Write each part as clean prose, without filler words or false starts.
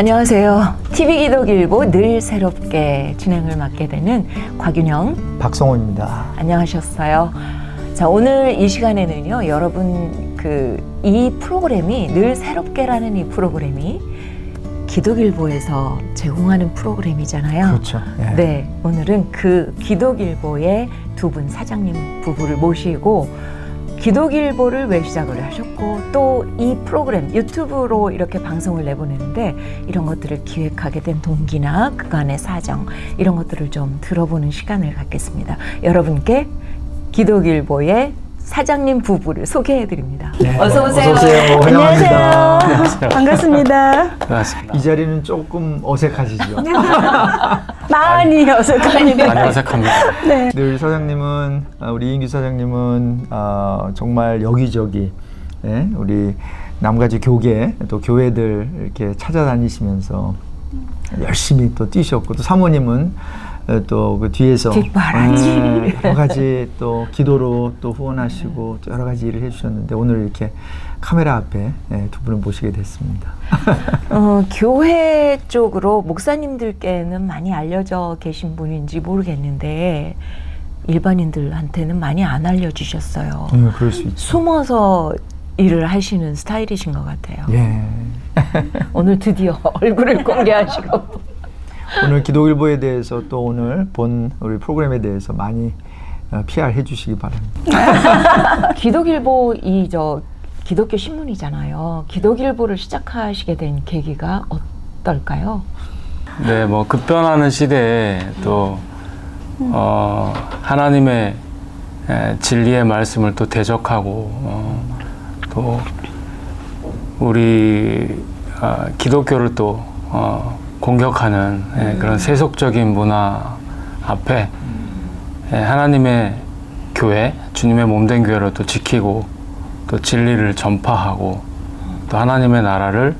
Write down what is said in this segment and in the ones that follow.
안녕하세요. TV기독일보 늘 새롭게 진행을 맡게 되는 곽윤영, 박성호입니다. 안녕하셨어요. 자, 오늘 이 시간에는요, 여러분 이 프로그램이 늘 새롭게라는 이 프로그램이 기독일보에서 제공하는 프로그램이잖아요. 그렇죠. 예. 네, 오늘은 그 기독일보의 두 분 사장님 부부를 모시고 기독일보를 왜 시작을 하셨고 또 이 프로그램 유튜브로 이렇게 방송을 내보내는데 이런 것들을 기획하게 된 동기나 그간의 사정 이런 것들을 좀 들어보는 시간을 갖겠습니다. 여러분께 기독일보의 사장님 부부를 소개해드립니다. 네. 어서 오세요. 어서 오세요. 환영합니다. 안녕하세요. 반갑습니다. 반갑습니다. 이 자리는 조금 어색하시죠? 많이 어색합니다. 많이 어색합니다. 네. 우리 사장님은 우리 이인규 사장님은 정말 여기저기 우리 남가지 교계 또 교회들 이렇게 찾아다니시면서 열심히 또 뛰셨고 또 사모님은 또 그 뒤에서 뒷바라지 여러 가지 또 기도로 또 후원하시고 또 여러 가지 일을 해주셨는데 오늘 이렇게 카메라 앞에 두 분을 모시게 됐습니다. 교회 쪽으로 목사님들께는 많이 알려져 계신 분인지 모르겠는데 일반인들한테는 많이 안 알려주셨어요. 그럴 수 있죠. 숨어서 일을 하시는 스타일이신 것 같아요. 예. 오늘 드디어 얼굴을 공개하시고 오늘 기독일보에 대해서 또 오늘 본 우리 프로그램에 대해서 많이 PR 해주시기 바랍니다. 기독일보 기독교 신문이잖아요. 기독일보를 시작하시게 된 계기가 어떨까요? 네, 뭐 급변하는 시대에 또 하나님의 진리의 말씀을 또 대적하고 또 우리 기독교를 또 공격하는 그런 세속적인 문화 앞에 하나님의 교회, 주님의 몸된 교회를 또 지키고 또 진리를 전파하고 또 하나님의 나라를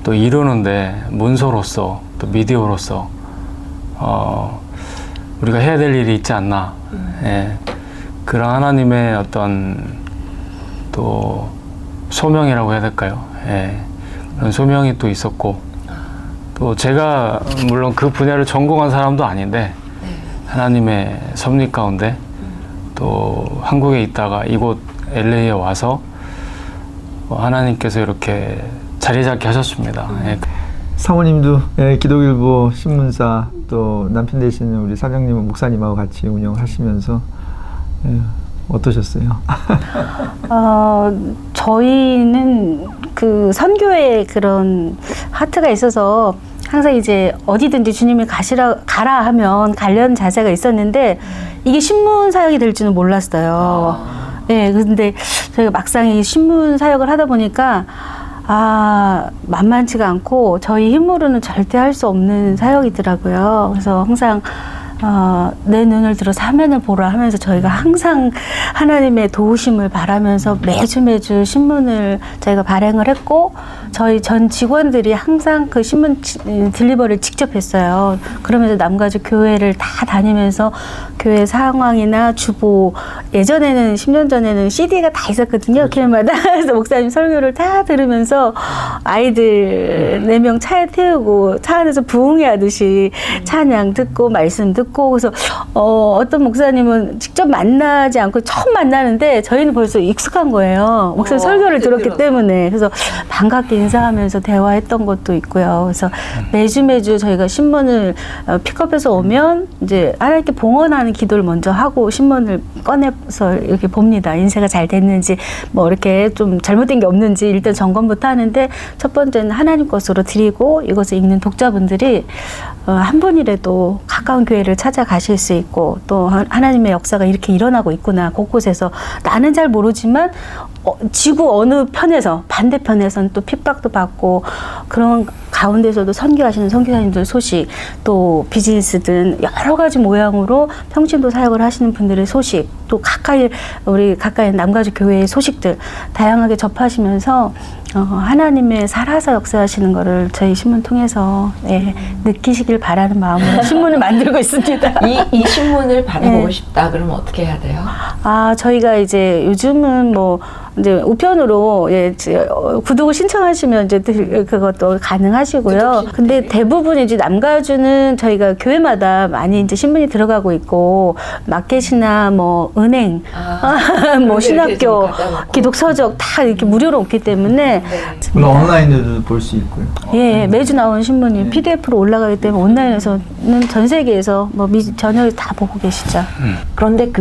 또 이루는데 문서로서 또 미디어로서 우리가 해야 될 일이 있지 않나. 그런 하나님의 어떤 또 소명이라고 해야 될까요? 그런 소명이 또 있었고 또 제가 물론 그 분야를 전공한 사람도 아닌데 하나님의 섭리 가운데 또 한국에 있다가 이곳 LA에 와서 하나님께서 이렇게 자리 잡게 하셨습니다. 사모님도 기독일보 신문사 또 남편 되시는 우리 사장님은 목사님하고 같이 운영하시면서 어떠셨어요? 저희는 그 선교의 그런 하트가 있어서 항상 이제 어디든지 주님이 가라 하면 가려는 자세가 있었는데 이게 신문 사역이 될 줄은 몰랐어요. 네, 근데 저희가 막상 이 신문 사역을 하다 보니까 만만치가 않고 저희 힘으로는 절대 할 수 없는 사역이더라고요. 그래서 항상 내 눈을 들어 사면을 보라 하면서 저희가 항상 하나님의 도우심을 바라면서 매주 신문을 저희가 발행을 했고 저희 전 직원들이 항상 그 신문 딜리버리를 직접 했어요. 그러면서 남가주 교회를 다 다니면서 교회 상황이나 주보 예전에는 10년 전에는 CD가 다 있었거든요. 교회마다. 그래서 목사님 설교를 다 들으면서 아이들 4명 차에 태우고 차 안에서 부흥회하듯이 찬양 듣고 말씀 듣고 그래서 어떤 목사님은 직접 만나지 않고 처음 만나는데 저희는 벌써 익숙한 거예요. 목사님 설교를 들었기 때문에. 그래서 반갑게 인사하면서 대화했던 것도 있고요. 그래서 매주 저희가 신문을 픽업해서 오면 이제 하나님께 봉헌하는 기도를 먼저 하고 신문을 꺼내서 이렇게 봅니다. 인쇄가 잘 됐는지 뭐 이렇게 좀 잘못된 게 없는지 일단 점검부터 하는데 첫 번째는 하나님 것으로 드리고 이것을 읽는 독자분들이 한 분이라도 가까운 교회를 찾아가실 수 있고 또 하나님의 역사가 이렇게 일어나고 있구나. 곳곳에서 나는 잘 모르지만 지구 어느 편에서 반대편에서는 또 핍박도 받고 그런 가운데서도 선교하시는 선교사님들 소식 또 비즈니스든 여러 가지 모양으로 평신도 사역을 하시는 분들의 소식 또 우리 가까이 남가주 교회의 소식들 다양하게 접하시면서 하나님의 살아서 역사하시는 거를 저희 신문 통해서 느끼시길 바라는 마음으로 신문을 만들고 있습니다. 이 신문을 받아보고 네. 싶다. 그러면 어떻게 해야 돼요? 저희가 이제 요즘은 이제 우편으로 구독을 신청하시면 이제 그것도 가능하시고요. 근데 대부분 이제 남가주는 저희가 교회마다 많이 이제 신문이 들어가고 있고 마켓이나 은행, 신학교, 기독서적 다 이렇게 무료로 없기 때문에 물론 온라인으로도 볼 수 있고요. 매주 나오는 신문이 PDF로 올라가기 때문에 온라인에서는 전 세계에서 전역에 다 보고 계시죠. 그런데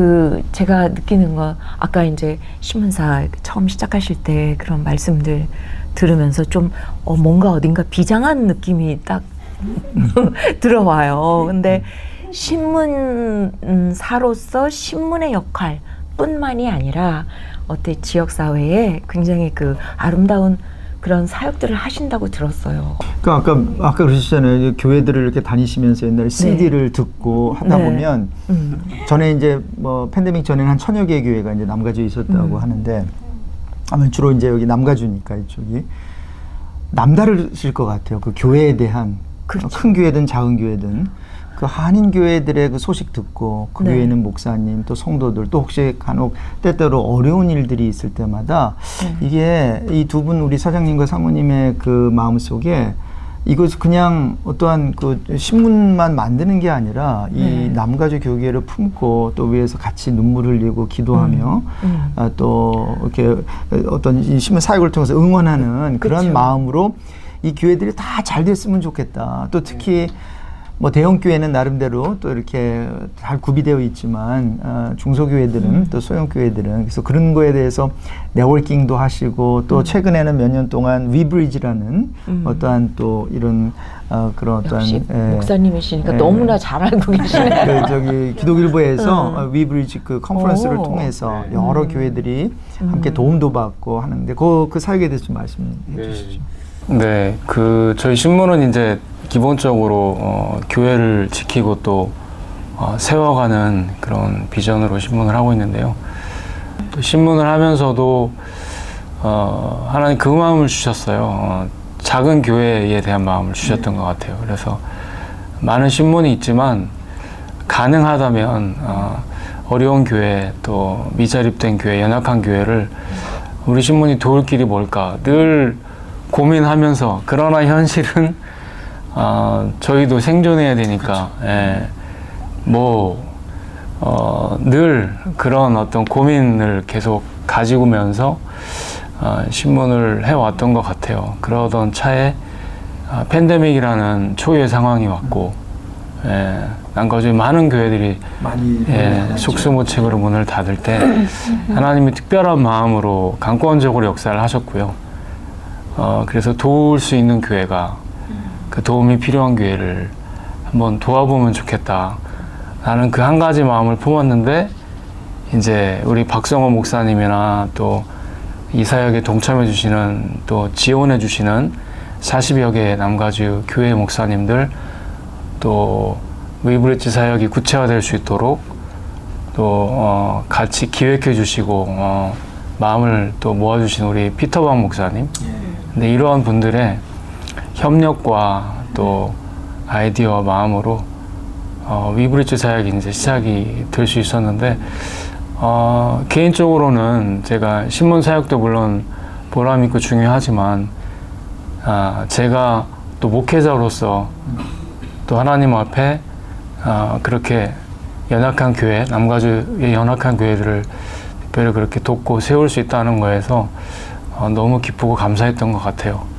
제가 느끼는 거 아까 이제 신문사 처음 시작하실 때 그런 말씀들 들으면서 좀 뭔가 어딘가 비장한 느낌이 딱 들어와요. 근데 신문사로서 신문의 역할뿐만이 아니라 지역 사회에 굉장히 아름다운 그런 사역들을 하신다고 들었어요. 그러니까 아까 그러셨잖아요. 교회들을 이렇게 다니시면서 옛날에 CD를 듣고 하다 보면 전에 이제 팬데믹 전에는 한 1000여 개의 교회가 이제 남가주에 있었다고 하는데 아마 주로 이제 여기 남가주니까 이쪽이 남다르실 것 같아요. 그 교회에 대한 큰 교회든 작은 교회든 그 한인 교회들의 그 소식 듣고 그 교회는 목사님 또 성도들 또 혹시 간혹 때때로 어려운 일들이 있을 때마다 이게 이 두 분 우리 사장님과 사모님의 그 마음 속에 이것 그냥 어떠한 그 신문만 만드는 게 아니라 이 남가주 교계를 품고 또 위에서 같이 눈물 흘리고 기도하며 또 이렇게 어떤 이 신문 사역을 통해서 응원하는 그런 마음으로 이 교회들이 다 잘 됐으면 좋겠다. 또 특히 대형 교회는 나름대로 또 이렇게 잘 구비되어 있지만 중소교회들은 또 소형 교회들은 그래서 그런 거에 대해서 네트워킹도 하시고 또 최근에는 몇 년 동안 위브리지라는 어떠한 또 이런 그런 역시 어떠한 목사님이시니까 너무나 잘 알고 계시네요. 저기 기독일보에서 위브리지 그 컨퍼런스를 통해서 여러 교회들이 함께 도움도 받고 하는데 그 사역에 대해서 좀 말씀해 주시죠. 네, 저희 신문은 이제 기본적으로 교회를 지키고 또 세워가는 그런 비전으로 신문을 하고 있는데요. 또 신문을 하면서도 하나님 그 마음을 주셨어요. 작은 교회에 대한 마음을 주셨던 것 같아요. 그래서 많은 신문이 있지만 가능하다면 어려운 교회 또 미자립된 교회, 연약한 교회를 우리 신문이 도울 길이 뭘까 늘 고민하면서 그러나 현실은 저희도 생존해야 되니까 늘 그런 어떤 고민을 계속 가지고면서 신문을 해왔던 것 같아요. 그러던 차에 팬데믹이라는 초유의 상황이 왔고 남가주의 많은 교회들이 속수무책으로 문을 닫을 때 하나님이 특별한 마음으로 강권적으로 역사를 하셨고요. 그래서 도울 수 있는 교회가 그 도움이 필요한 교회를 한번 도와보면 좋겠다. 나는 그 한 가지 마음을 품었는데 이제 우리 박성호 목사님이나 또 이 사역에 동참해 주시는 또 지원해 주시는 40여 개의 남가주 교회 목사님들 또 위브리지 사역이 구체화될 수 있도록 또 같이 기획해 주시고 마음을 또 모아주신 우리 피터방 목사님. 근데 이러한 분들의 협력과 또 아이디어와 마음으로 위브리지 사역이 이제 시작이 될 수 있었는데 개인적으로는 제가 신문 사역도 물론 보람 있고 중요하지만 제가 또 목회자로서 또 하나님 앞에 그렇게 연약한 교회, 남가주의 연약한 교회들을 특별히 그렇게 돕고 세울 수 있다는 거에서 너무 기쁘고 감사했던 것 같아요.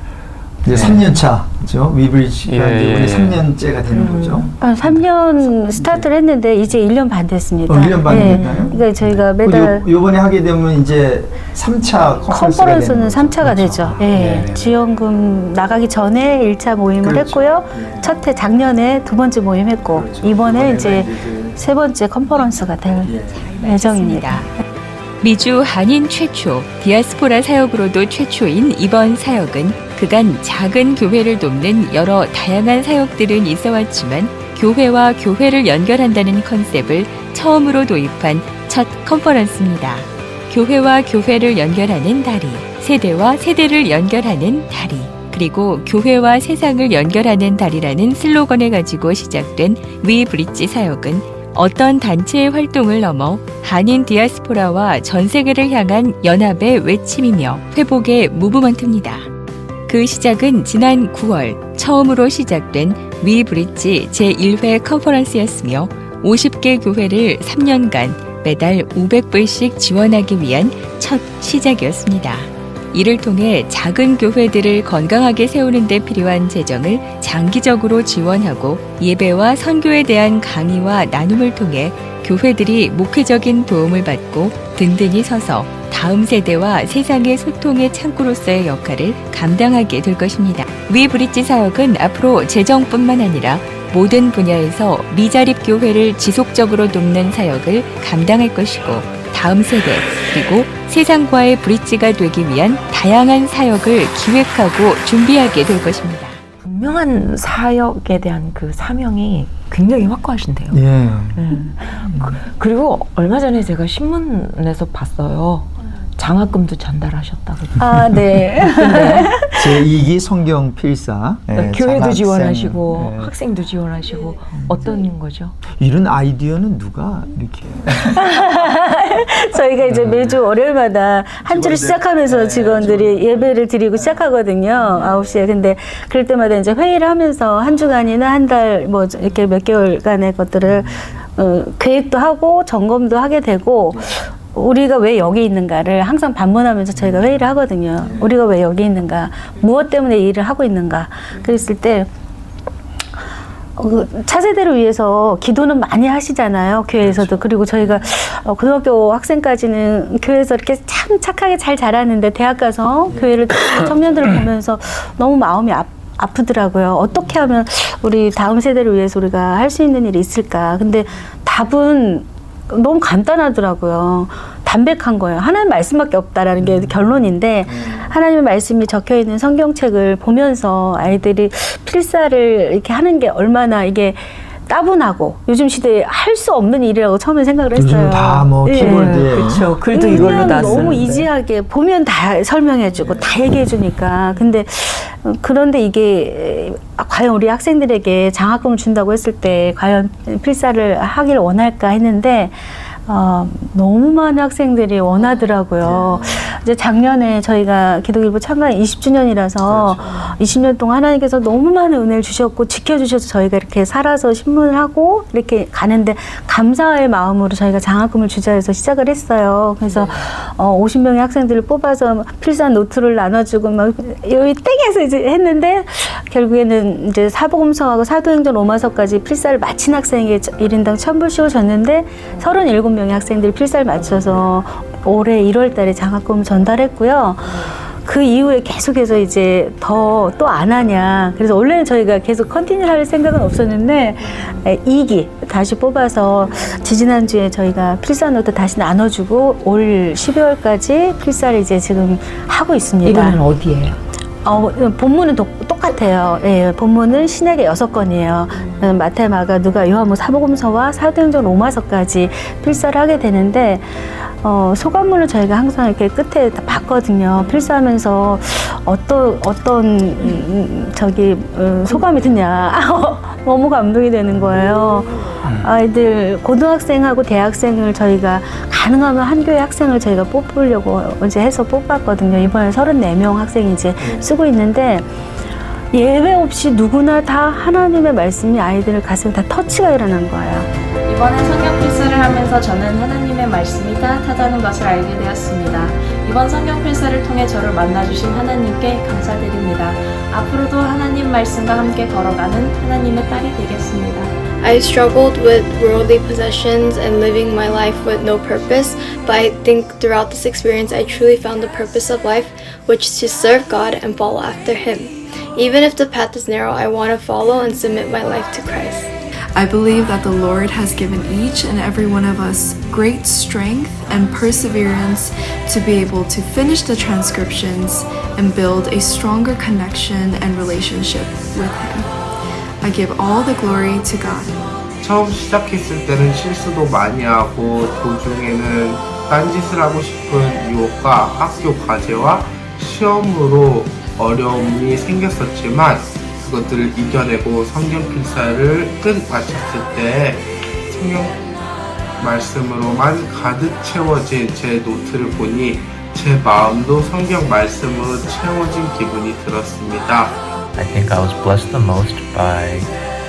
이제 3년 차죠. 위브리지가 이제 3년째가 되는 거죠. 3년 스타트를 했는데 이제 1년 반 됐습니다. 1년 반이 됐나요? 그러니까 저희가 매달 요번에 하게 되면 이제 3차 컨퍼런스는 3차가 되죠. 지원금 나가기 전에 1차 모임을 했고요. 첫 해 작년에 두 번째 모임 했고 이번에 이제 세 번째 컨퍼런스가 될 예정입니다. 미주 한인 최초, 디아스포라 사역으로도 최초인 이번 사역은 그간 작은 교회를 돕는 여러 다양한 사역들은 있어왔지만 교회와 교회를 연결한다는 컨셉을 처음으로 도입한 첫 컨퍼런스입니다. 교회와 교회를 연결하는 다리, 세대와 세대를 연결하는 다리, 그리고 교회와 세상을 연결하는 다리라는 슬로건을 가지고 시작된 위 브릿지 사역은 어떤 단체의 활동을 넘어 한인 디아스포라와 전 세계를 향한 연합의 외침이며 회복의 무브먼트입니다. 그 시작은 지난 9월 처음으로 시작된 위 브릿지 제1회 컨퍼런스였으며 50개 교회를 3년간 매달 500불씩 지원하기 위한 첫 시작이었습니다. 이를 통해 작은 교회들을 건강하게 세우는 데 필요한 재정을 장기적으로 지원하고 예배와 선교에 대한 강의와 나눔을 통해 교회들이 목회적인 도움을 받고 든든히 서서 다음 세대와 세상의 소통의 창구로서의 역할을 감당하게 될 것입니다. 위 브릿지 사역은 앞으로 재정뿐만 아니라 모든 분야에서 미자립 교회를 지속적으로 돕는 사역을 감당할 것이고 다음 세대 그리고 세상과의 브릿지가 되기 위한 다양한 사역을 기획하고 준비하게 될 것입니다. 분명한 사역에 대한 그 사명이 굉장히 확고하신데요. 예. 그리고 얼마 전에 제가 신문에서 봤어요. 장학금도 전달하셨다고. 아, 네. 제2기 성경 필사. 예, 교회도 장학생, 지원하시고 예. 학생도 지원하시고 어떤 거죠? 이런 아이디어는 누가 이렇게 저희가 이제 매주 월요일마다 한 주를 시작하면서 직원들이 예배를 드리고 시작하거든요. 9시에. 근데 그럴 때마다 이제 회의를 하면서 한 주간이나 한 달 뭐 이렇게 몇 개월간의 것들을 계획도 하고 점검도 하게 되고 우리가 왜 여기 있는가를 항상 반문하면서 저희가 회의를 하거든요. 우리가 왜 여기 있는가? 무엇 때문에 이 일을 하고 있는가? 그랬을 때 차세대를 위해서 기도는 많이 하시잖아요. 교회에서도. 그리고 저희가 고등학교 학생까지는 교회에서 이렇게 참 착하게 잘 자랐는데 대학 가서 교회를 청년들을 보면서 너무 마음이 아프더라고요. 어떻게 하면 우리 다음 세대를 위해서 우리가 할 수 있는 일이 있을까? 근데 답은 너무 간단하더라고요. 담백한 거예요. 하나님 말씀밖에 없다라는 게 결론인데 하나님의 말씀이 적혀 있는 성경책을 보면서 아이들이 필사를 이렇게 하는 게 얼마나 이게 따분하고 요즘 시대에 할 수 없는 일이라고 처음에 생각을 했어요. 요즘 다 뭐 키보드에 그렇죠. 글도 이걸로 다 쓰는데. 너무 이지하게 보면 다 설명해주고 다 얘기해주니까. 근데 그런데 이게 과연 우리 학생들에게 장학금을 준다고 했을 때 과연 필사를 하길 원할까 했는데 너무 많은 학생들이 원하더라고요. 이제 작년에 저희가 기독일보 창간 20주년이라서 20년 동안 하나님께서 너무 많은 은혜를 주셨고 지켜주셔서 저희가 이렇게 살아서 신문을 하고 이렇게 가는데 감사의 마음으로 저희가 장학금을 주자 해서 시작을 했어요. 그래서 50명의 학생들을 뽑아서 필사 노트를 나눠주고 막 여기 땡해서 이제 했는데 결국에는 이제 사복음서하고 사도행전 로마서까지 필사를 마친 학생에게 1인당 1,000불씩을 줬는데 37명의 학생들이 필사를 마쳐서 올해 1월 달에 장학금을 전달했고요. 그 이후에 계속해서 이제 더 또 안 하냐. 그래서 원래는 저희가 계속 컨티뉴 할 생각은 없었는데 2기 다시 뽑아서 지지난주에 저희가 필사 노트 다시 나눠주고 올 12월까지 필사를 이제 지금 하고 있습니다. 이거는 어디예요? 본문은 똑같아요. 예, 본문은 신약의 6권이에요. 마태, 마가, 누가, 요한복, 사복음서와 사도행전 로마서까지 필사를 하게 되는데 소감문을 저희가 항상 이렇게 끝에 다 봤거든요. 필사하면서 어떤 소감이 드냐. 너무 감동이 되는 거예요. 아이들 고등학생하고 대학생을 저희가 가능하면 한 교회 학생을 저희가 뽑으려고 이제 해서 뽑았거든요. 이번에 34명 학생이 이제 쓰고 있는데 예외 없이 누구나 다 하나님의 말씀이 아이들 가슴에 다 터치가 일어난 거예요. 이번에 성경 필사를 하면서 저는 하나님의 말씀이 따뜻하다는 것을 알게 되었습니다. 이번 성경 필사를 통해 저를 만나주신 하나님께 감사드립니다. 앞으로도 하나님 말씀과 함께 걸어가는 하나님의 딸이 되겠습니다. I struggled with worldly possessions and living my life with no purpose, but I think throughout this experience I truly found the purpose of life, which is to serve God and follow after Him. Even if the path is narrow, I want to follow and submit my life to Christ. I believe that the Lord has given each and every one of us great strength and perseverance to be able to finish the transcriptions and build a stronger connection and relationship with Him. I give all the glory to God. 처음 시작했을 때는 실수도 많이 하고 도중에는 딴짓을 하고 싶은 유혹과 학교 과제와 시험으로 어려움이 생겼었지만 그것들을 이겨내고 성경 필사를 끝 마쳤을 때 성경 말씀으로만 가득 채워진 제 노트를 보니 제 마음도 성경 말씀으로 채워진 기분이 들었습니다. I think I was blessed the most by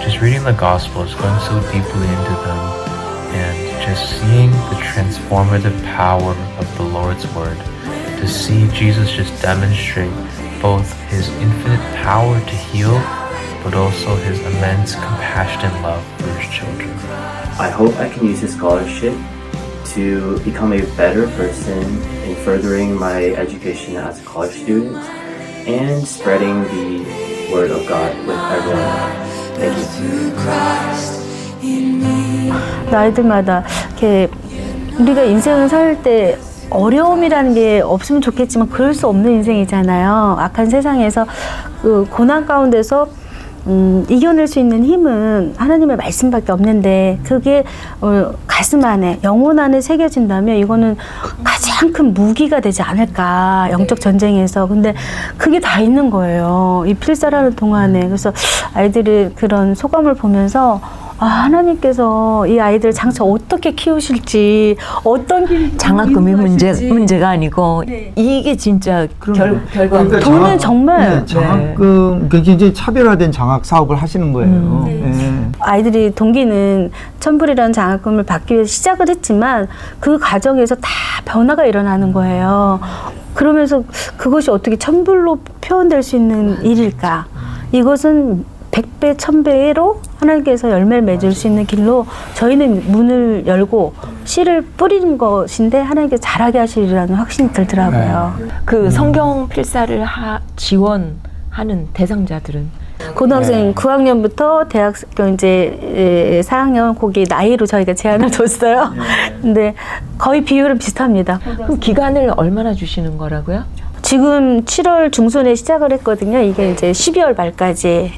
just reading the Gospels, going so deeply into them, and just seeing the transformative power of the Lord's Word. To see Jesus just demonstrate both His infinite power to heal, but also His immense compassion and love for His children. I hope I can use His scholarship to become a better person in furthering my education as a college student and spreading the Word of God with everyone else. Thank you. 나이들마다 이렇게 우리가 인생을 살 때 어려움이라는 게 없으면 좋겠지만 그럴 수 없는 인생이잖아요. 악한 세상에서 그 고난 가운데서 이겨낼 수 있는 힘은 하나님의 말씀밖에 없는데 그게 가슴 안에 영혼 안에 새겨진다면 이거는 가장 큰 무기가 되지 않을까 영적 전쟁에서. 근데 그게 다 있는 거예요 이 필사라는 동안에. 그래서 아이들이 그런 소감을 보면서 하나님께서 이 아이들을 장차 어떻게 키우실지 어떤 장학금이 문제가 아니고 이게 진짜 결과 그러니까 돈은 정말 장학금 굉장히 차별화된 장학 사업을 하시는 거예요. 네. 아이들이 동기는 천불이라는 장학금을 받기 위해서 시작을 했지만 그 과정에서 다 변화가 일어나는 거예요. 그러면서 그것이 어떻게 천불로 표현될 수 있는 일일까? 이것은 100배, 1000배로 하나님께서 열매를 맺을 수 있는 길로 저희는 문을 열고 씨를 뿌리는 것인데 하나님께서 잘하게 하시리라는 확신이 들더라고요. 그 성경 필사를 지원하는 대상자들은 고등학생 9학년부터 대학교 이제 4학년 거기 나이로 저희가 제한을 뒀어요. 근데 거의 비율은 비슷합니다. 그럼 기간을 얼마나 주시는 거라고요? 지금 7월 중순에 시작을 했거든요. 이게 이제 12월 말까지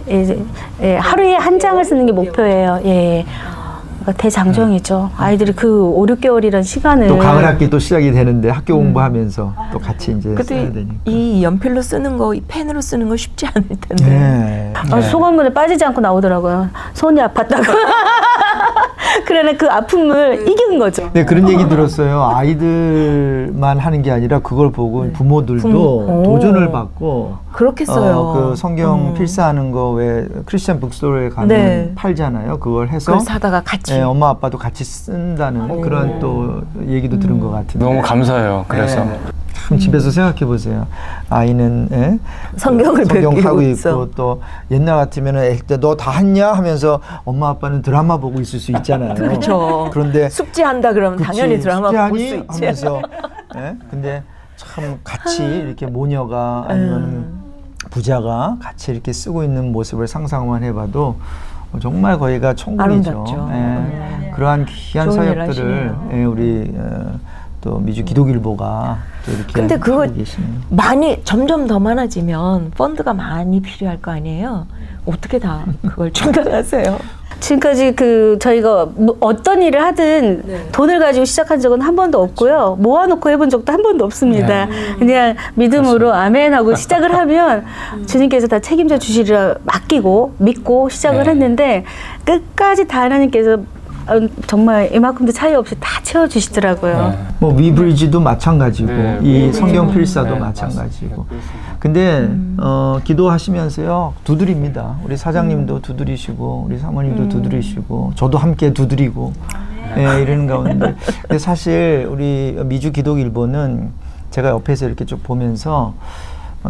하루에 한 장을 쓰는 게 목표예요. 예. 그러니까 대장정이죠. 아이들이 그 5, 6개월이라는 시간을 또 가을 학기 또 시작이 되는데 학교 공부하면서 또 같이 이제 써야 되니까. 이 연필로 쓰는 거, 이 펜으로 쓰는 거 쉽지 않을 텐데. 네. 소감문에 빠지지 않고 나오더라고요. 손이 아팠다고. 그러나 그 아픔을 이긴 거죠. 네, 그런 얘기 들었어요. 아이들만 하는 게 아니라 그걸 보고 부모들도 도전을 받고 그렇겠어요. 그 성경 필사하는 거 왜 크리스찬 북스토어에 가면 팔잖아요. 그걸 해서 그걸 사다가 같이 엄마 아빠도 같이 쓴다는 그런 또 얘기도 들은 것 같은데. 너무 감사해요. 그래서 참 집에서 생각해 보세요. 아이는 성경을 하고 있고 또 옛날 같으면은 너 다 했냐 하면서 엄마 아빠는 드라마 보고 있을 수 있잖아요. 그렇죠. 그런데 숙제한다 그러면 당연히 드라마 볼 수 있지. 하면서 근데 참 같이 이렇게 모녀가 아니면 부자가 같이 이렇게 쓰고 있는 모습을 상상만 해봐도 정말 거기가 천국이죠. 아름답죠. 그러한 귀한 사역들을 우리 또 미주 기독일보가 또 이렇게 근데 그거 하고 계시네요. 많이 점점 더 많아지면 펀드가 많이 필요할 거 아니에요. 어떻게 다 그걸 충당하세요? 지금까지 저희가 어떤 일을 하든 돈을 가지고 시작한 적은 한 번도 없고요. 모아놓고 해본 적도 한 번도 없습니다. 그냥 믿음으로 아멘 하고 시작을 하면 주님께서 다 책임져 주시리라 맡기고 믿고 시작을 했는데 끝까지 다 하나님께서 정말 이만큼도 차이 없이 다 채워주시더라고요. 뭐 위브리지도 마찬가지고 이 성경 필사도 마찬가지고. 근데 기도하시면서요 두드립니다. 우리 사장님도 두드리시고 우리 사모님도 두드리시고 저도 함께 두드리고 이러는 가운데. 근데 사실 우리 미주 기독일보는 제가 옆에서 이렇게 쭉 보면서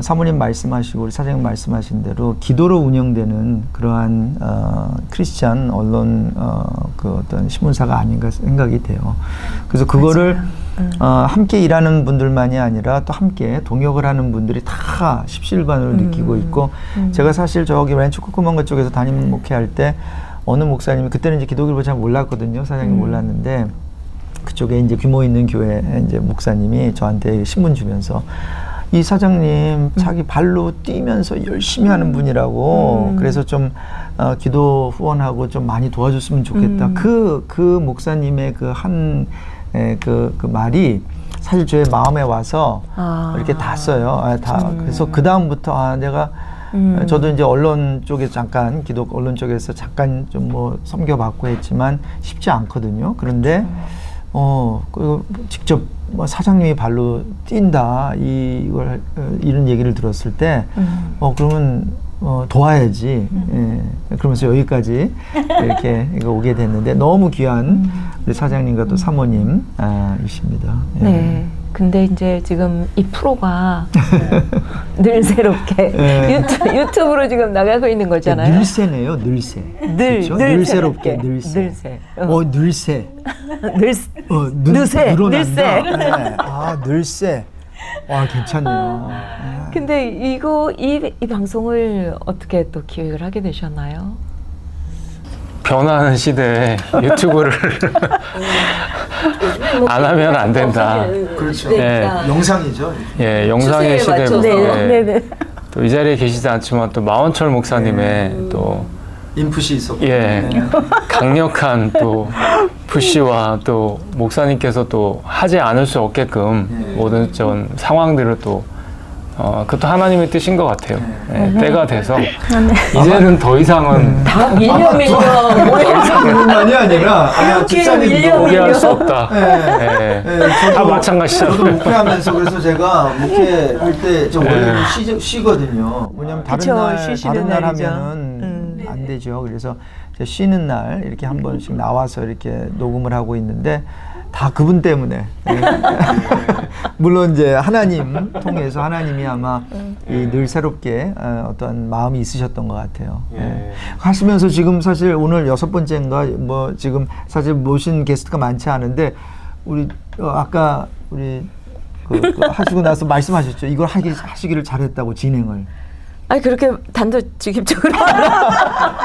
사모님 말씀하시고 우리 사장님 말씀하신 대로 기도로 운영되는 그러한 크리스찬 언론 그 어떤 신문사가 아닌가 생각이 돼요. 그래서 그거를 함께 일하는 분들만이 아니라 또 함께 동역을 하는 분들이 다 십시일반으로 느끼고 있고 제가 사실 저기 왼쪽 콧구멍 쪽에서 담임 목회할 때 어느 목사님이 그때는 이제 기독일보 잘 몰랐거든요. 사장님 몰랐는데 그쪽에 이제 규모 있는 교회 이제 목사님이 저한테 신문 주면서 이 사장님 자기 발로 뛰면서 열심히 하는 분이라고 그래서 좀 기도 후원하고 좀 많이 도와줬으면 좋겠다. 그 목사님의 그 한 예, 그 말이 사실 저의 마음에 와서 이렇게 닿았어요. 그래서 그 다음부터 내가 저도 이제 언론 쪽에 잠깐 기독 언론 쪽에서 잠깐 좀 뭐 섬겨봤고 했지만 쉽지 않거든요. 그런데 직접 뭐 사장님이 발로 뛴다 이런 얘기를 들었을 때 그러면 도와야지. 예. 그러면서 여기까지 이렇게 오게 됐는데 너무 귀한 우리 사장님과 또 사모님이십니다. 예. 네. 근데 이제 지금 이 프로가 늘 새롭게 유튜브로 지금 나가고 있는 거잖아요. 늘새네요, 늘새. 그렇죠? 늘 새롭게, 늘새. 늘새. 늘새. 늘새. 늘새. 네. 늘새. 와, 괜찮네요. 근데 이 방송을 어떻게 또 기획을 하게 되셨나요? 변화하는 시대에 유튜브를 안 하면 안 된다. 그렇죠. 예. 영상이죠. 예, 영상의 시대고 네. 또 이 자리에 계시지 않지만 또 마원철 목사님의 또 인풋이 있었고. 예, 강력한 또 푸시와 또 목사님께서 또 하지 않을 수 없게끔 모든 전 상황들을 또 그것도 하나님의 뜻인 것 같아요. 예, 때가 돼서 이제는 더 이상은 다 밀려 그뿐만이 아니라 집사님도 포기할 수 없다. 다 마찬가지죠. 저도 목회하면서 그래서 제가 목회할 때 저 원래는 쉬거든요. 왜냐면 다른 날 하면은 안 되죠. 그래서 쉬는 날 이렇게 한 번씩 나와서 이렇게 녹음을 하고 있는데 다 그분 때문에. 물론 이제 하나님 통해서 하나님이 아마 늘 새롭게 어떤 마음이 있으셨던 것 같아요. 예. 하시면서 지금 사실 오늘 6번째인가 뭐 지금 사실 모신 게스트가 많지 않은데 우리 아까 우리 하시고 나서 말씀하셨죠. 이걸 하시기를 잘했다고 진행을. 아니 그렇게 단도직입적으로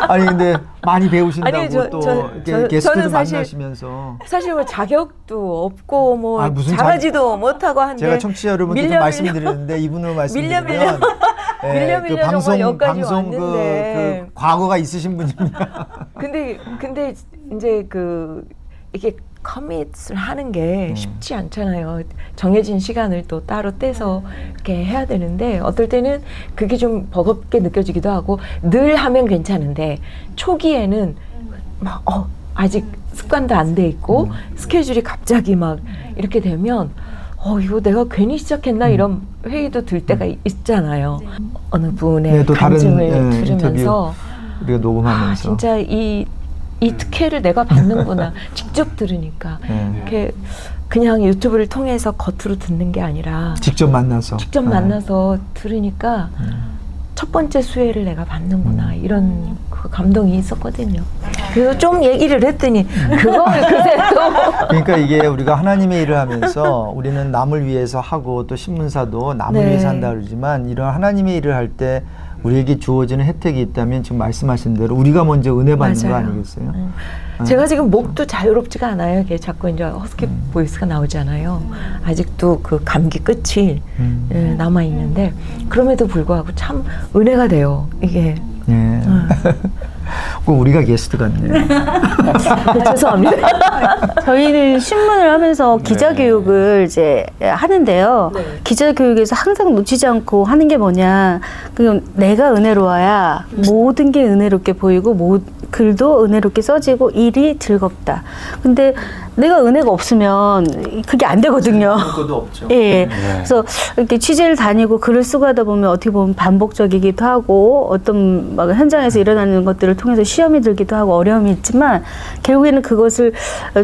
아니 근데 많이 배우신다고 또 게스트도 만나시면서 사실 뭐 자격도 없고 뭐 무슨 잘하지도 못하고 한데 제가 청취자 여러분께 좀 말씀드리는데 이분으로 말씀드리면 밀려 방송 그 과거가 있으신 분입니다. 근데 이제 이게 커밋을 하는 게 쉽지 않잖아요. 정해진 시간을 또 따로 떼서 이렇게 해야 되는데 어떨 때는 그게 좀 버겁게 느껴지기도 하고 늘 하면 괜찮은데 초기에는 막 아직 습관도 안 돼 있고 스케줄이 갑자기 막 이렇게 되면 이거 내가 괜히 시작했나 이런 회의도 들 때가 있잖아요. 어느 분의 간증을 들으면서 우리가 녹음하면서 진짜 이 특혜를 내가 받는구나. 직접 들으니까. 이렇게 그냥 유튜브를 통해서 겉으로 듣는 게 아니라 직접 만나서 들으니까 첫 번째 수혜를 내가 받는구나. 이런 그 감동이 있었거든요. 그래서 좀 얘기를 했더니 그걸 그새 또 그러니까 이게 우리가 하나님의 일을 하면서 우리는 남을 위해서 하고 또 신문사도 남을 위해서 한다 그러지만 이런 하나님의 일을 할 때 우리에게 주어지는 혜택이 있다면 지금 말씀하신 대로 우리가 먼저 은혜 받는 거 아니겠어요? 제가 지금 목도 자유롭지가 않아요. 이게 자꾸 이제 허스키 보이스가 나오잖아요. 아직도 그 감기 끝이 남아 있는데 그럼에도 불구하고 참 은혜가 돼요. 이게. 꼭 우리가 게스트 같네요. 죄송합니다. 저희는 신문을 하면서 기자교육을 이제 하는데요. 기자교육에서 항상 놓치지 않고 하는 게 뭐냐. 내가 은혜로워야 모든 게 은혜롭게 보이고 글도 은혜롭게 써지고 일이 즐겁다. 근데 내가 은혜가 없으면 그게 안 되거든요. 그것도 없죠. 예. 그래서 이렇게 취재를 다니고 글을 쓰고 하다 보면 어떻게 보면 반복적이기도 하고 어떤 막 현장에서 일어나는 것들을 통해서 시험이 들기도 하고 어려움이 있지만 결국에는 그것을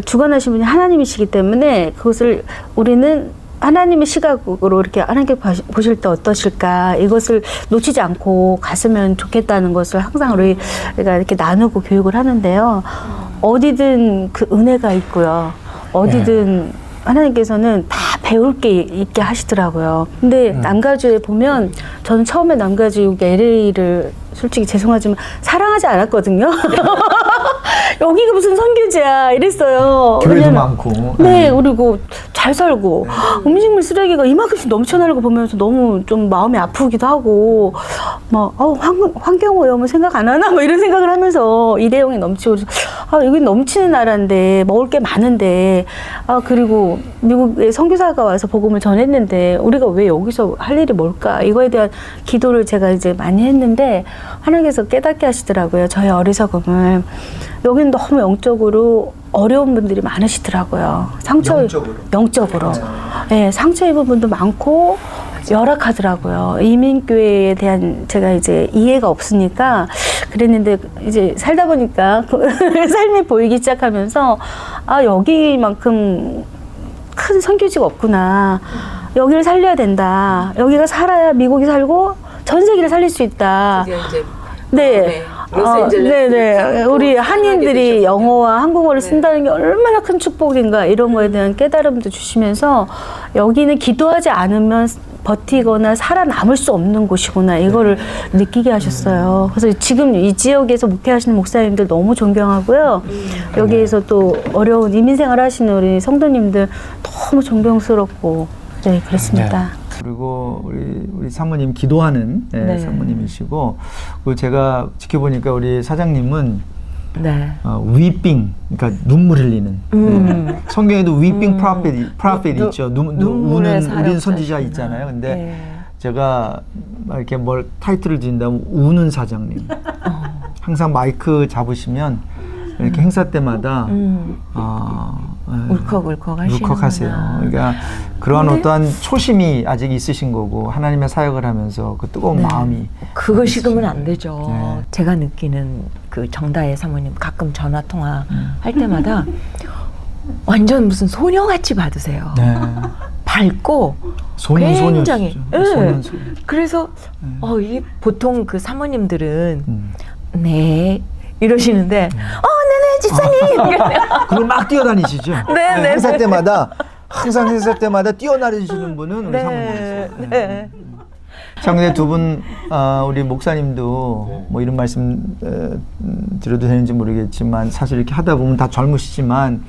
주관하신 분이 하나님이시기 때문에 그것을 우리는 하나님의 시각으로 이렇게 하나님께 보실 때 어떠실까 이것을 놓치지 않고 갔으면 좋겠다는 것을 항상 우리가 이렇게 나누고 교육을 하는데요. 어디든 그 은혜가 있고요. 어디든 하나님께서는 다 배울 게 있게 하시더라고요. 근데 남가주에 보면 저는 처음에 남가주 LA를 솔직히 죄송하지만 사랑하지 않았거든요. 여기가 무슨 선교지야 이랬어요. 교회도 많고. 네, 그리고 잘 살고 음식물 쓰레기가 이만큼씩 넘쳐나는 거 보면서 너무 좀 마음이 아프기도 하고 막 환경오염은 생각 안 하나 뭐 이런 생각을 하면서 일회용이 넘치고 여기 넘치는 나라인데 먹을 게 많은데 그리고 미국에 선교사가 와서 복음을 전했는데 우리가 왜 여기서 할 일이 뭘까? 이거에 대한 기도를 제가 이제 많이 했는데 하나님께서 깨닫게 하시더라고요. 저의 어리석음을. 여기는 너무 영적으로 어려운 분들이 많으시더라고요. 영적으로. 네, 상처 입은 분도 많고 열악하더라고요. 이민교회에 대한 제가 이제 이해가 없으니까 그랬는데 이제 살다 보니까 삶이 보이기 시작하면서 여기만큼 큰 선교지가 없구나. 여기를 살려야 된다. 여기가 살아야 미국이 살고 전 세계를 살릴 수 있다. 네. 네네. 우리 한인들이 영어와 한국어를 쓴다는 게 얼마나 큰 축복인가 이런 거에 대한 깨달음도 주시면서 여기는 기도하지 않으면 버티거나 살아남을 수 없는 곳이구나 이거를 느끼게 하셨어요. 그래서 지금 이 지역에서 목회하시는 목사님들 너무 존경하고요. 여기에서 또 어려운 이민생활 하시는 우리 성도님들 너무 존경스럽고 네 그렇습니다. 그리고 우리 사모님 기도하는 네. 사모님이시고 그리고 제가 지켜보니까 우리 사장님은 네. 위빙 그러니까 눈물 흘리는 성경에도 위빙 프로페트 있죠. 우는 우린 선지자 있잖아요. 근데 네. 제가 막 이렇게 뭘 타이틀을 드린다면 우는 사장님. 항상 마이크 잡으시면 이렇게 행사 때마다 울컥울컥 하시는구나. 울컥하세요. 그러니까 그러한 어떠한 초심이 아직 있으신 거고 하나님의 사역을 하면서 그 뜨거운 마음이 그거 식으면 안 되죠. 네. 제가 느끼는 그 정다혜 사모님 가끔 전화 통화 할 때마다 완전 무슨 소녀같이 받으세요. 네. 밝고 소년 굉장히. 네. 소년. 그래서 이 보통 그 사모님들은 네 이러시는데 네네 집사님. 그리고 막 뛰어다니시죠. 네. 행사 때마다 항상 행사 때마다 뛰어다니시는 분은 우리 사모님이세요. 네. 자, 근데 두 분 우리 목사님도 뭐 이런 말씀 드려도 되는지 모르겠지만 사실 이렇게 하다 보면 다 젊으시지만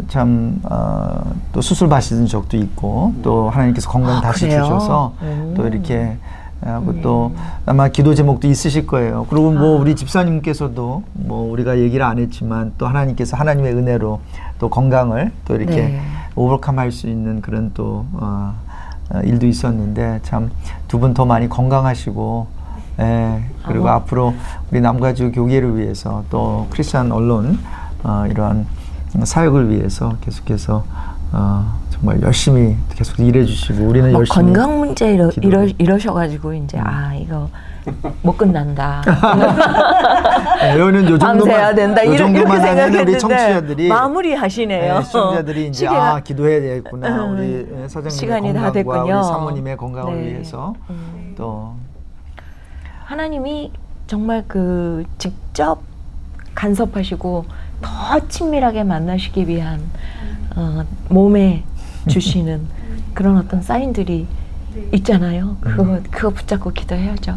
참 또 수술 받으신 적도 있고 또 하나님께서 건강 다시 그래요? 주셔서 또 이렇게 하고 또 아마 기도 제목도 있으실 거예요. 그리고 뭐 우리 집사님께서도 뭐 우리가 얘기를 안 했지만 또 하나님께서 하나님의 은혜로 또 건강을 또 이렇게 오버컴할 수 있는 그런 또 일도 있었는데 참 두 분 더 많이 건강하시고 그리고 앞으로 우리 남가주 교계를 위해서 또 크리스찬 언론 이러한 사역을 위해서 계속해서 정말 열심히 계속 일해주시고 우리는 열심히 건강 문제 이러셔가지고 이제 이거 못 끝난다. 여기는 요 밤새야 된다. 요 정도만 이렇게 하면 우리 생각했는데 청취자들이 마무리하시네요. 시청자들이 이제 기도해야 되겠구나. 우리 사장님의 시간이 다 건강과 됐군요. 우리 사모님의 건강을 위해서 또 하나님이 정말 그 직접 간섭하시고 더 친밀하게 만나시기 위한 몸에 주시는 그런 어떤 사인들이 있잖아요. 그거 붙잡고 기도해야죠.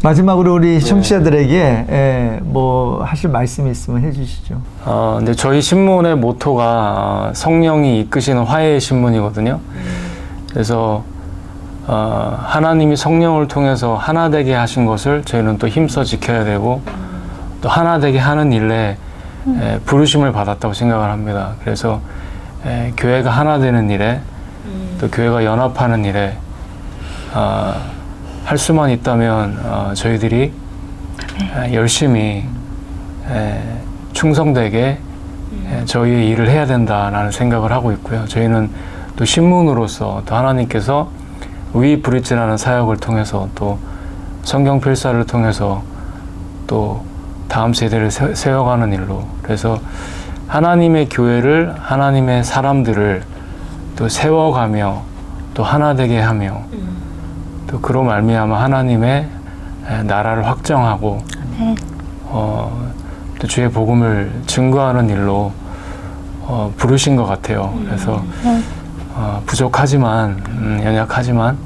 마지막으로 우리 청취자들에게 뭐 하실 말씀이 있으면 해주시죠. 근데 저희 신문의 모토가 성령이 이끄시는 화해의 신문이거든요. 그래서 하나님이 성령을 통해서 하나 되게 하신 것을 저희는 또 힘써 지켜야 되고 또 하나 되게 하는 일에 부르심을 받았다고 생각을 합니다. 그래서 교회가 하나 되는 일에 또 교회가 연합하는 일에 할 수만 있다면 저희들이 열심히 충성되게 저희의 일을 해야 된다라는 생각을 하고 있고요. 저희는 또 신문으로서 또 하나님께서 위 브릿지라는 사역을 통해서 또 성경 필사를 통해서 또 다음 세대를 세워가는 일로 그래서 하나님의 교회를 하나님의 사람들을 또 세워가며 또 하나 되게 하며 또 그로 말미암아 하나님의 나라를 확정하고 또 주의 복음을 증거하는 일로 부르신 것 같아요. 그래서 부족하지만 연약하지만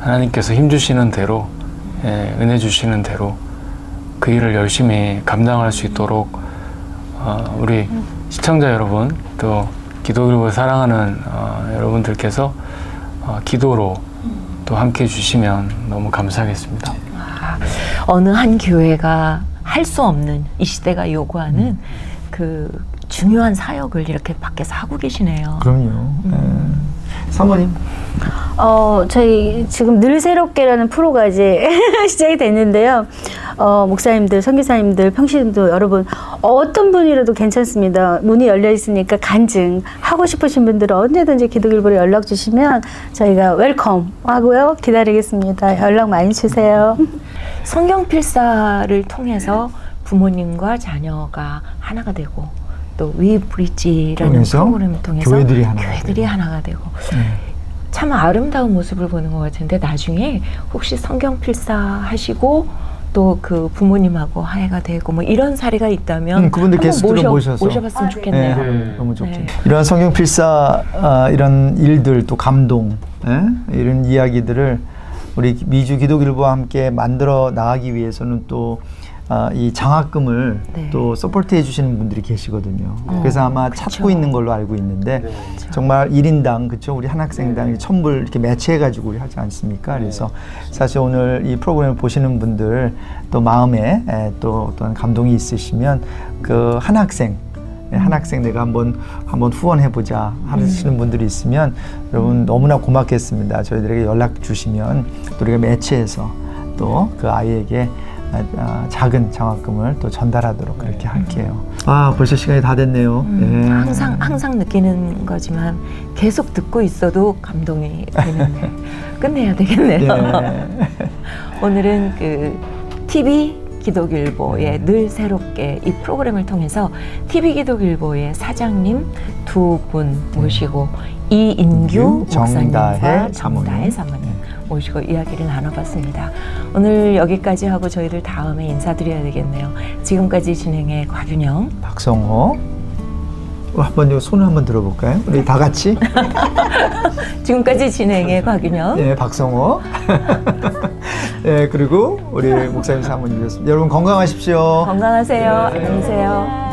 하나님께서 힘주시는 대로 은혜 주시는 대로 그 일을 열심히 감당할 수 있도록 우리 시청자 여러분 또 기독교를 사랑하는 여러분들께서 기도로 또 함께 해주시면 너무 감사하겠습니다. 어느 한 교회가 할 수 없는 이 시대가 요구하는 그 중요한 사역을 이렇게 밖에서 하고 계시네요. 그럼요. 사모님. 저희 지금 늘 새롭게라는 프로가 이제 시작이 됐는데요. 목사님들, 선교사님들, 평신도 여러분 어떤 분이라도 괜찮습니다. 문이 열려 있으니까 간증 하고 싶으신 분들은 언제든지 기도길보로 연락 주시면 저희가 웰컴 하고요. 기다리겠습니다. 연락 많이 주세요. 성경 필사를 통해서 부모님과 자녀가 하나가 되고 또 위브리지라는 통해서 프로그램을 통해서 교회들이 하나가 되고 참 아름다운 모습을 보는 것 같은데 나중에 혹시 성경 필사 하시고 또 그 부모님하고 화해가 되고 뭐 이런 사례가 있다면 그분들 게스트로 모셔봤으면 좋겠네요. 너무 좋죠. 이런 성경 필사 이런 일들 또 감동 이런 이야기들을 우리 미주 기도길보와 함께 만들어 나가기 위해서는 또 이 장학금을 또 서포트해 주시는 분들이 계시거든요. 그래서 아마 찾고 있는 걸로 알고 있는데 정말 1인당 그렇죠? 우리 한 학생당 1,000불 이렇게 매치해가지고 우리 하지 않습니까? 그래서 사실 오늘 이 프로그램을 보시는 분들 또 마음에 또 어떤 감동이 있으시면 그 한 학생 내가 한번 후원해보자 하시는 분들이 있으면 여러분 너무나 고맙겠습니다. 저희들에게 연락 주시면 또 우리가 매치해서 또 그 아이에게 작은 장학금을 또 전달하도록 그렇게 할게요. 벌써 시간이 다 됐네요. 항상 느끼는 거지만 계속 듣고 있어도 감동이 되는데 끝내야 되겠네요. 오늘은 그 TV 기도길보의 늘 새롭게 이 프로그램을 통해서 TV 기도길보의 사장님 두 분 모시고 이인규 목사님과 정다혜 사모님 모시고 이야기를 나눠봤습니다. 오늘 여기까지 하고 저희들 다음에 인사드려야 되겠네요. 지금까지 진행의 곽윤영, 박성호. 한번 손을 한번 들어볼까요? 우리 다 같이. 지금까지 진행의 곽윤영. 네, 박성호. 네, 그리고 우리 목사님 사모님이었습니다. 여러분 건강하십시오. 건강하세요. 안녕히 계세요.